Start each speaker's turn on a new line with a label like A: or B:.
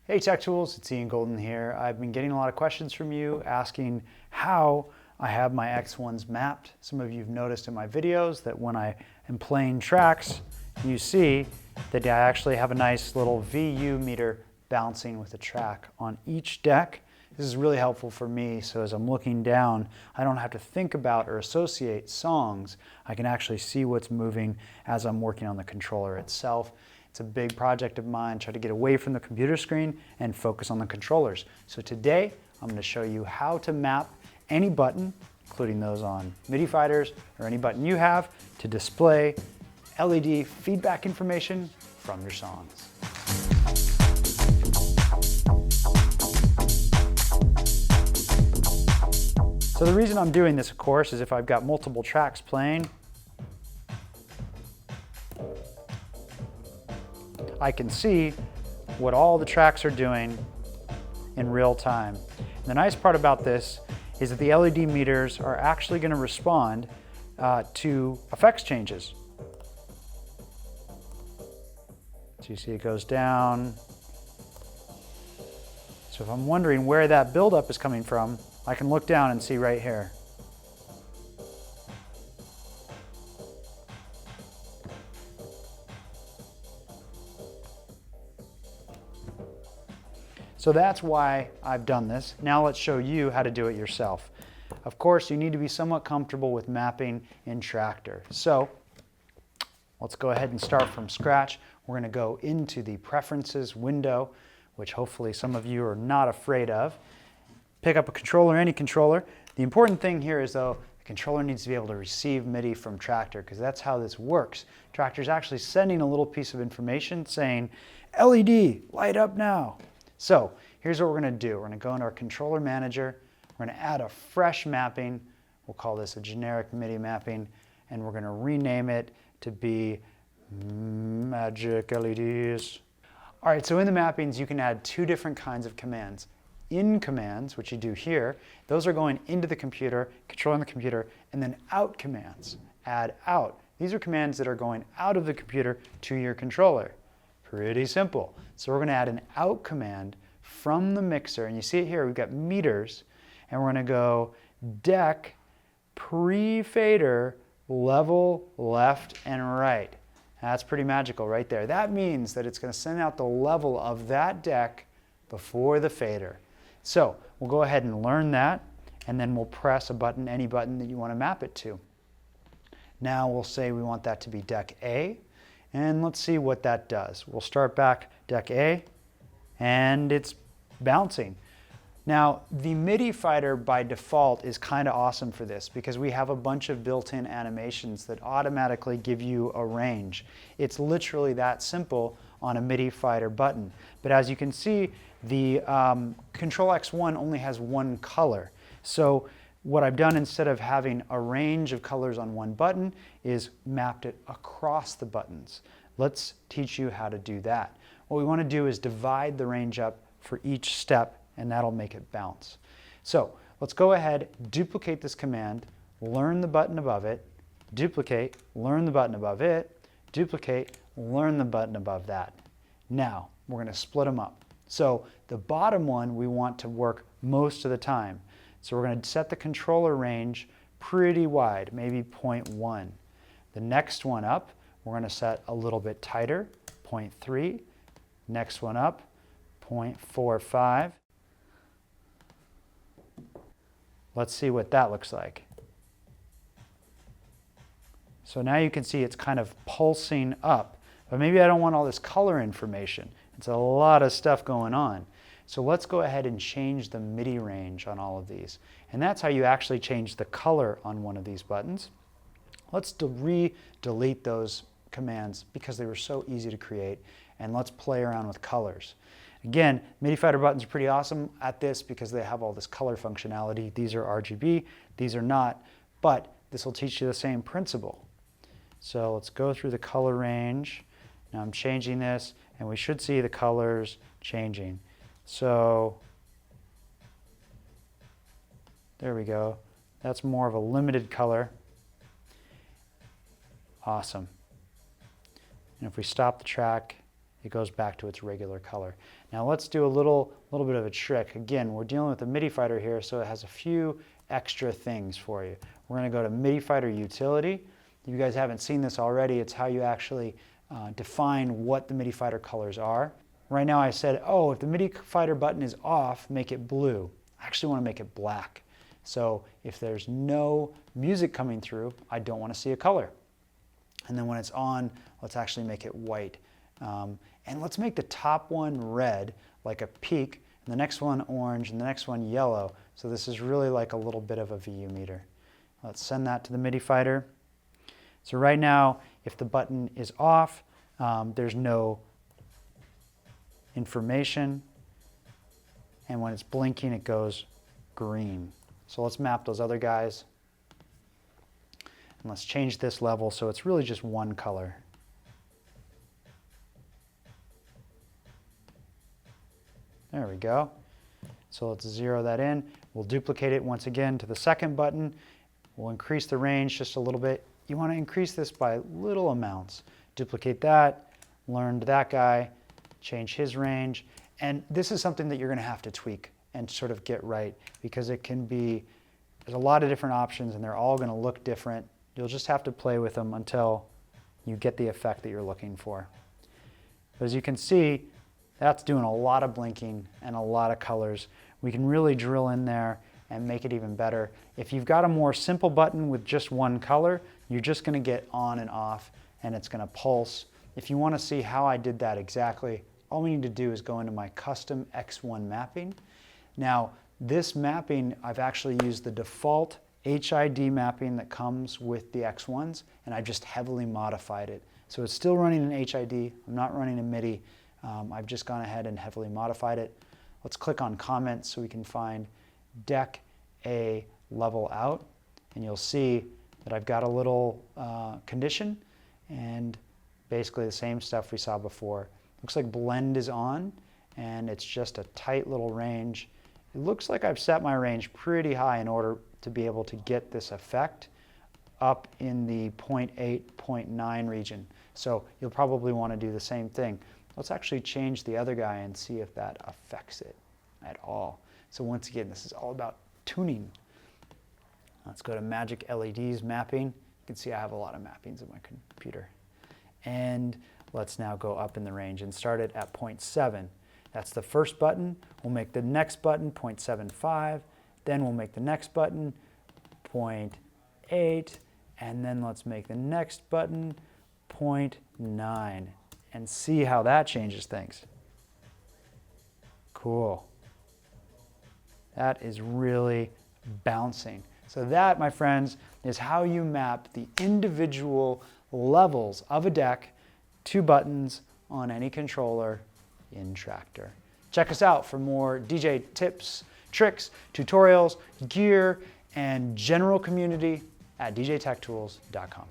A: Hey Tech Tools, it's Ian Golden here. I've been getting a lot of questions from you asking how I have my X1s mapped. Some of you have noticed in my videos that when I am playing tracks, you see that I actually have a nice little VU meter bouncing with the track on each deck. This is really helpful for me, so as I'm looking down, I don't have to think about or associate songs. I can actually see what's moving as I'm working on the controller itself. It's a big project of mine, try to get away from the computer screen and focus on the controllers. So today, I'm going to show you how to map any button, including those on MIDI Fighters or any button you have, to display LED feedback information from your songs. So the reason I'm doing this, of course, is if I've got multiple tracks playing, I can see what all the tracks are doing in real time. And the nice part about this is that the LED meters are actually going to respond to effects changes. So you see it goes down. So if I'm wondering where that buildup is coming from, I can look down and see right here. So that's why I've done this. Now let's show you how to do it yourself. Of course, you need to be somewhat comfortable with mapping in Traktor. So let's go ahead and start from scratch. We're going to go into the Preferences window, which hopefully some of you are not afraid of. Pick up a controller, any controller. The important thing here is, though, the controller needs to be able to receive MIDI from Traktor, because that's how this works. Traktor's actually sending a little piece of information saying, LED, light up now. So here's what we're going to do. We're going to go into our controller manager. We're going to add a fresh mapping. We'll call this a generic MIDI mapping, and we're going to rename it to be Magic LEDs. All right, so in the mappings, you can add two different kinds of commands. In commands, which you do here, those are going into the computer, controlling the computer, and then out commands, add out. These are commands that are going out of the computer to your controller. Pretty simple. So we're going to add an out command from the mixer, and you see it here, we've got meters, and we're going to go deck pre-fader level left and right. That's pretty magical right there. That means that it's going to send out the level of that deck before the fader. So we'll go ahead and learn that, and then we'll press a button, any button that you want to map it to. Now we'll say we want that to be deck A, and let's see what that does. We'll start back deck A, and it's bouncing. Now, the MIDI Fighter by default is kind of awesome for this because we have a bunch of built-in animations that automatically give you a range. It's literally that simple on a MIDI Fighter button. But as you can see, the Control X1 only has one color. So what I've done, instead of having a range of colors on one button, is mapped it across the buttons. Let's teach you how to do that. What we want to do is divide the range up for each step, and that'll make it bounce. So let's go ahead, duplicate this command, learn the button above it, duplicate, learn the button above it, duplicate, learn the button above that. Now we're going to split them up. So the bottom one we want to work most of the time. So we're going to set the controller range pretty wide, maybe 0.1. The next one up, we're going to set a little bit tighter, 0.3. Next one up, 0.45. Let's see what that looks like. So now you can see it's kind of pulsing up, but maybe I don't want all this color information. It's a lot of stuff going on. So let's go ahead and change the MIDI range on all of these. And that's how you actually change the color on one of these buttons. Let's delete those commands because they were so easy to create, and let's play around with colors. Again, MIDI Fighter buttons are pretty awesome at this because they have all this color functionality. These are RGB, these are not, but this will teach you the same principle. So let's go through the color range. Now I'm changing this, and we should see the colors changing. So there we go. That's more of a limited color. Awesome. And if we stop the track, it goes back to its regular color. Now let's do a little bit of a trick. Again, we're dealing with the MIDI Fighter here, so it has a few extra things for you. We're going to go to MIDI Fighter Utility. If you guys haven't seen this already, it's how you actually define what the MIDI Fighter colors are. Right now I said, oh, if the MIDI Fighter button is off, make it blue. I actually want to make it black. So if there's no music coming through, I don't want to see a color. And then when it's on, let's actually make it white. And let's make the top one red, like a peak, and the next one orange, and the next one yellow. So this is really like a little bit of a VU meter. Let's send that to the MIDI Fighter. So right now, if the button is off, there's no information. And when it's blinking, it goes green. So let's map those other guys. And let's change this level so it's really just one color. There we go. So let's zero that in. We'll duplicate it once again to the second button. We'll increase the range just a little bit. You want to increase this by little amounts. Duplicate that, learned that guy, change his range. And this is something that you're going to have to tweak and sort of get right, because it can be, there's a lot of different options and they're all going to look different. You'll just have to play with them until you get the effect that you're looking for. But as you can see, that's doing a lot of blinking and a lot of colors. We can really drill in there and make it even better. If you've got a more simple button with just one color, you're just going to get on and off and it's going to pulse. If you want to see how I did that exactly, all we need to do is go into my custom X1 mapping. Now, this mapping, I've actually used the default HID mapping that comes with the X1s, and I've just heavily modified it. So it's still running in HID. I'm not running in MIDI. I've just gone ahead and heavily modified it. Let's click on comments so we can find deck A level out, and you'll see that I've got a little condition and basically the same stuff we saw before. Looks like blend is on and it's just a tight little range. It looks like I've set my range pretty high in order to be able to get this effect up in the 0.8, 0.9 region. So you'll probably want to do the same thing. Let's actually change the other guy and see if that affects it at all. So once again, this is all about tuning. Let's go to Magic LEDs mapping. You can see I have a lot of mappings in my computer. And let's now go up in the range and start it at 0.7. That's the first button. We'll make the next button 0.75. Then we'll make the next button 0.8. And then let's make the next button 0.9. And see how that changes things. Cool. That is really bouncing. So that, my friends, is how you map the individual levels of a deck to buttons on any controller in Traktor. Check us out for more DJ tips, tricks, tutorials, gear, and general community at djtechtools.com.